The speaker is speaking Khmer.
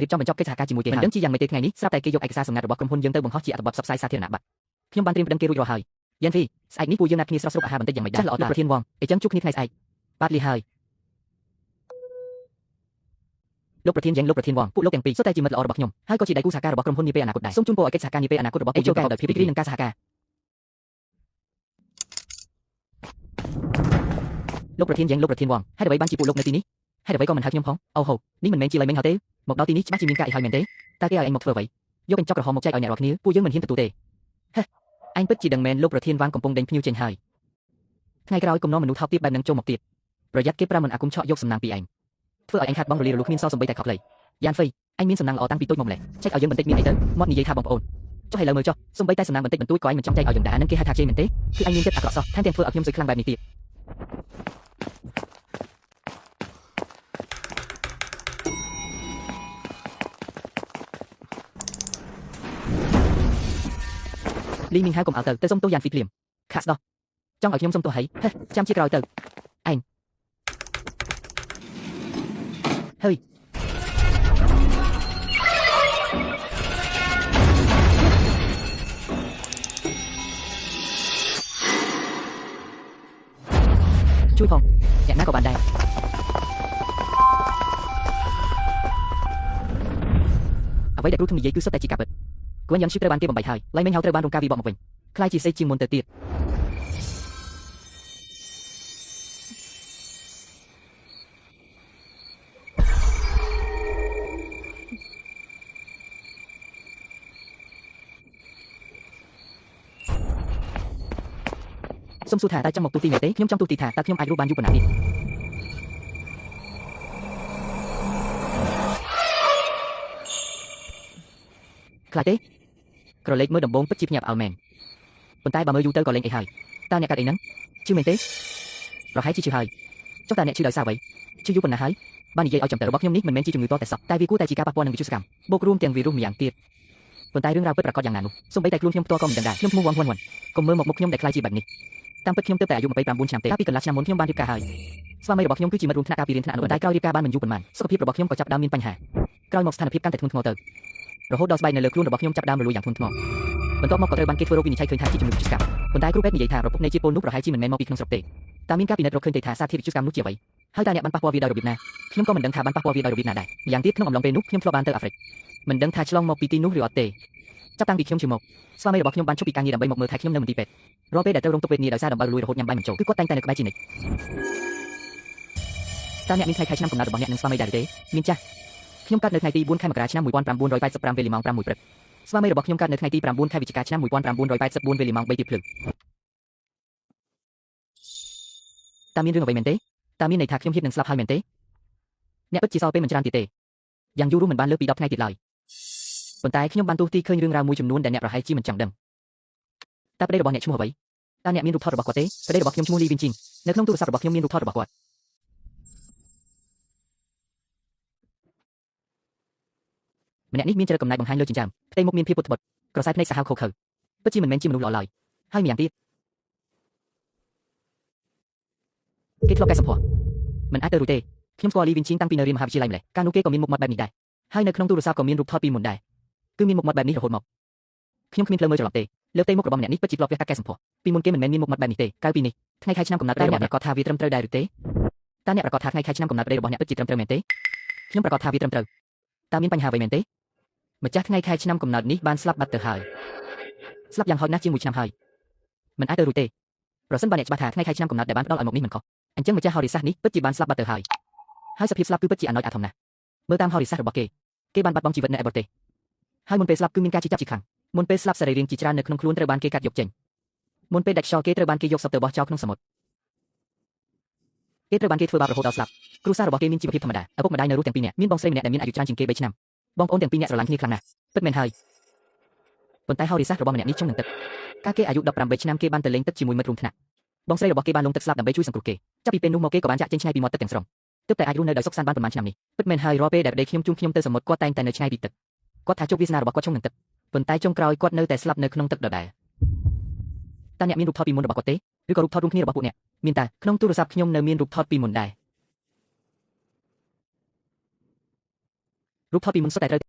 រៀបចំបញ្ចប់កិច្ចសហការជាមួយគេហើយមិនដឹងជាយ៉ាងម៉េចទេថ្ងៃនេះស្រាប់តែគេយកឯកសារសម្ងាត់របស់ក្រុមហ៊ុនយើងទៅបង្ហោះជាអត្ថបទផ្សព្វផ្សាយសាធារណៈបាត់ខ្ញុំបានត្រៀមប្តឹងគេរួចរាល់ហើយយ៉ាន់ហ្វីស្អែកនេះពួកយើងណាត់គ្នាស្រស់ស្រូបអាហារបន្តិចយ៉ាងម៉េចដែរចាស់ល្អលោកប្រធានវងអញ្ចឹងជួបគ្នាថ្ងៃស្អែកបាទលាហើយលោកប្រធានយ៉ាងលោកប្រធានវងពួកលោកទាំងពីរសុទ្ធតែជាមិត្តល្អរបស់ខ្ញុំហើយក៏ជាដៃគូសហការរបស់ក្រុមហ៊ុននាពេលអនាគតដែរសូមជូនពរឲ្យកិច្ចសហការនាពេលអនាគតរបស់ពួកយើងប្រកបដោយភាពរីករាយនិងការសហការលោកប្រធានយ៉ាងលោកប្រធានវងហេតុអ្វីបានជាពួកលោកនៅទីនេះហេតុអ្វីក៏មិនហៅខ្ញុំផងអូហូនេះមិនមែនជាលេងមិញហៅទេមកដល់ទីនេះច្បាស់ជាមានការអីហើយមែនទេតើគេឲ្យឯងមកធ្វើអ្វីយកកញ្ចក់ក្រហមមកចែកឲ្យអ្នករាល់គ្នាពួកយើងមិនហ៊ានទទួលទេហេអញពិតជាដឹងមែនលោកប្រធានវ៉ាងកំពុងដេញភ្ញៀវចេញហើយថ្ងៃក្រោយគំនរមនុស្សថោកទាបបែបនឹងចូលមកទៀតប្រយ័ត្នគេប្រាំមិនអាគមឆក់យកសំណាងពីឯងធ្វើឲ្យឯងខាត់បងរលារលួសគ្មានសល់សំបីតែខកខ្លីយ៉ានហ្វៃអញមានសំណាងល្អតាំងពីតូចមកម្លេះចែកឲ្យយើងបន្តិចមានអីទៅមកនិយាយថាបងប្អូនចុះឥឡូវមើលចុះសំបីតែសំណាងបន្តិចបន្តួចក៏ឯងមិនចង់ចែកឲ្យយើងដែរនឹងគេហៅថាជេរមែនទេគឺឯងមានចិត្តអាក្រក់សោះថែមទាំងធ្វើឲ្យខ្ញុំសើចខ្លាំងបែបនេះទៀតលីមីងហៅកុំអើទៅសុំទោសយ៉ានហ្វីភ្លាមខាក់ស្ដោះចង់ឲ្យខ្ញុំសុំទោសហីចាំជាក្រោយទៅឯងហើយជួយផងយ៉ាងណាក៏បានដែរអ្វីដែលគ្រូធំនិយាយគឺសុទ្ធតែជាការពិតគួនយ៉ាងឈឺត្រូវបានគេបំបីហើយឡៃមិញហៅត្រូវបានរងការវិបត្តិមកវិញខ្លាយជាសេះជាងមុនទៅទៀតសុំសួរថាតើចង់មកទូទីមែនទេខ្ញុំចង់ទូទីថាតើខ្ញុំអាចរស់បានយូរប៉ុណ្ណាទៀតខ្លាចទេក្រឡេកមើលដំបងពិតជាភ្ញាក់ផ្អើលមែនប៉ុន្តែបើមើលយូរទៅក៏លេងអីហើយតើអ្នកកាត់អីហ្នឹងជឿមែនទេប្រហែលជាជឿហើយចុះតើអ្នកជឿដោយសារអ្វីជឿយូរប៉ុណ្ណាហើយបាននិយាយឲ្យចំទៅរបស់ខ្ញុំនេះមិនមែនជាជំងឺតតែសោះតែវាគួរតែជាការប៉ះពាល់នឹងវិទ្យុសកម្មបូករួមទាំងវីរុសម្យ៉ាងទៀតប៉ុន្តែរឿងរ៉ាវពិតប្រាកដយ៉ាងណានោះសូម្បីតែខ្លួនខ្ញុំផ្ទាល់ក៏មិនដឹងដែរខ្ញុំឈ្មោះវងហ៊ុនហ៊ុនកុំមើលមកមុខខ្ញុំដែលខ្លាចជាបែបនេះតាមពិតខ្ញុំទើបតែអាយុ29ឆ្នាំទេកាលពីកន្លះឆ្នាំមុនខ្ញុំបានរៀបការហើយស្វាមីរបស់ខ្ញុំគឺជាមិត្តរួមថ្នាក់កាលពីរៀនថ្នាក់អនុតែក្រោយរៀបការបានមិនយូរប៉ុន្មានសុខភាពរបស់ខ្ញុំក៏ចាប់ផ្ដើមមានបញ្ហាក្រោយមកស្ថានភាពកាន់តែធ្ងន់ធ្ងរទៅរហូតដល់ស្បែកនៅលើខ្លួនរបស់ខ្ញុំចាប់ផ្ដើមរលួយយ៉ាងធ្ងន់ធ្ងរបន្ទាប់មកក៏ត្រូវបានគេធ្វើរោគវិនិច្ឆ័យឃើញថាជាជំងឺវិទ្យុសកម្មប៉ុន្តែគ្រូពេទ្យនិយាយថាប្រភពនៃជាតិពុលនោះប្រហែលជាមិនមែនមកពីក្នុងស្រុកទេតាមមានការពិនិត្យរកឃើញទេថាសារធាតុវិទ្យុសកម្មនោះជាអ្វីហើយតើអ្នកបានប៉ះពាល់វាដោយរបៀបណាខ្ញុំក៏មិនដឹងថាបានប៉ះពាល់វាដោយរបៀបណាដែរម្យ៉ាងទៀតក្នុងអំឡុងពេលនោះខ្ញុំធ្លាប់បានទៅអាហ្វ្រិកមិនដឹងថាឆ្លងមកពីទីនោះឬអត់ទេចាប់តាំងពីខ្ញុំជិះមកស្វាមីរបស់ខ្ញុំបានឈប់ពីការងារដើម្បីមកមើលថែខ្ញុំនៅមន្ទីរពេទ្យរាល់ពេលដែលត្រូវរងទុក្ខវេទនាដោយសារដំបៅរលួយរហូតញ៉ាំបាយមិនចូលគឺគាត់តែងតែនៅក្បែរជានិច្ចតើអ្នកមានថ្ងៃខែឆ្នាំកំណើតរបស់អ្នកនិងស្វាមីដែរទេមានចាស់ខ្ញុំកើតនៅថ្ងៃទី4ខែមករាឆ្នាំ1985វេលាម៉ោង5:01ព្រឹកស្វាមីរបស់ខ្ញុំកើតនៅថ្ងៃទី9ខែវិច្ឆិកាឆ្នាំ1984វេលាម៉ោង3:00ព្រឹកតើមានរឿងអ្វីមែនទេតើមានន័យថាខ្ញុំហៀបនឹងស្លាប់ហើយមែនទេអ្នកពិតជាសល់ពេលមិនច្រើនទៀតទេយ៉ាងយូរមិនបានលើសពី10ថ្ងៃទៀតឡើយប៉ុន្តែខ្ញុំបានទស្សន៍ទីឃើញរឿងរ៉ាវមួយចំនួនដែលអ្នកប្រហែលជាមិនចង់ដឹងតើប្តីរបស់អ្នកឈ្មោះអ្វីតើអ្នកមានរូបថតរបស់គាត់ទេប្តីរបស់ខ្ញុំឈ្មោះលីវិនជីងនៅក្នុងទូរស័ព្ទរបស់ខ្ញុំមានរូបថតរបស់គាត់ម្នាក់នេះមានចរិតកំណាចបង្ហាញលើចិញ្ចើមផ្ទៃមុខមានភាពពុតត្បុតក្រសែភ្នែកសាហាវខូខើពិតជាមិនមែនជាមនុស្សល្អឡើយហើយម្យ៉ាងទៀតគេធ្លាប់កែសម្ផស្សមិនអាចទៅរួចទេខ្ញុំស្គាល់លីវិនជីងតាំងពីនៅរៀនមហាវិទ្យាល័យម្លេះកាលនោះគេក៏មានមុខមាត់បែបនេះដែរហើយនៅក្នុងទូរស័ព្ទក៏មានរូបថតពីមុនដែរគឺមានមុខមាត់បែបនេះរហូតមកខ្ញុំគ្មានផ្លូវមើលច្រឡំទេលើផ្ទៃមុខរបស់ម្នាក់នេះពិតជាធ្លាប់វះកាត់កែសម្ផស្សពីមុនគេមិនមែនមានមុខមាត់បែបនេះទេកាលពីនេះថ្ងៃខែឆ្នាំកំណើតតែអ្នកប្រកាសថាវាត្រឹមត្រូវដែរឬទេតើអ្នកប្រកាសថាថ្ងៃខែឆ្នាំកំណើតប្តីរបស់អ្នកពិតជាត្រឹមត្រូវមែនទេខ្ញុំប្រកាសថាវាត្រឹមត្រូវតើមានបញ្ហាអ្វីមែនទេម្ចាស់ថ្ងៃខែឆ្នាំកំណើតនេះបានស្លាប់បាត់ទៅហើយស្លាប់យ៉ាងហោចណាស់ជាង1ឆ្នាំហើយមិនអាចទៅរួចទេប្រសិនបើអ្នកច្បាស់ថាថ្ងៃខែឆ្នាំកំណើតដែលបានផ្ដល់ឲ្យមកនេះមិនខុសអញ្ចឹងម្ចាស់ហោរិសាសនេះពិតជាបានស្លាប់បាត់ទៅហើយសភាពស្លាប់គឺពិតជាអាណោចអាធំណាស់មើលតាមហោរិសាសរបស់គេបានបាត់បង់ជីវិតនៅឯបរទេសហើយមុនពេលស្លាប់គឺមានការជិះចាប់ជាខ្លាំងមុនពេលស្លាប់សរីរាង្គជាច្រើននៅក្នុងខ្លួនត្រូវបានគេកាត់យកចេញមុនពេលដាច់ខ្យល់គេត្រូវបានគេយកសពទៅបោះចោលក្នុងសមុទ្រគេត្រូវបានគេធ្វើបាបរហូតដល់ស្លាប់គ្រួសាររបស់គេមានជីវភាពធម្មតាឪពុកម្ដាយនៅរស់ទាំងពីរនាក់មានបងស្រីម្នាក់ដែលមានអាយុច្រើនជាងគេ3ឆ្នាំបងប្អូនទាំងពីរនាក់ស្រឡាញ់គ្នាខ្លាំងណាស់ពិតមែនហើយប៉ុន្តែហោរិសាសរបស់ម្នាក់នេះចង់នឹងទឹកកាលគេអាយុ18ឆ្នាំគេបានទៅលេងទឹកជាមួយមិត្តរួមថ្នាក់បងស្រីរបស់គេបានលងទឹកស្លាប់ដើម្បីជួយសង្គ្រោះគេចាប់ពីពេលនោះមកគេក៏បានចាក់ចេញឆ្ងាយពីមាត់ទឹកទាំងស្រុងទើបតែអាចរស់នៅដោយសុខសាន្តបានប្រហែលឆ្នាំនេះពិតមែនហើយរាល់ពេលដែលប្តីខ្ញុំជូនខ្ញុំទៅសមុទ្រគាត់តែងតែនៅឆ្ងាយពីទឹកគាត់ថាជោគវាសនារបស់គាត់ឈុំនឹងទឹកប៉ុន្តែចុងក្រោយគាត់នៅតែស្លាប់នៅក្នុងទឹកដដែលតើអ្នកមានរូបថតពីមុនរបស់គាត់ទេឬក៏រូបថតរួមគ្នារបស់ពួកអ្នកមានតែក្នុងទូរស័ព្ទខ្ញុំនៅមានរូបថតពីមុនដែរ រូបថតពីមុនសុទ្ធតែត្រូវ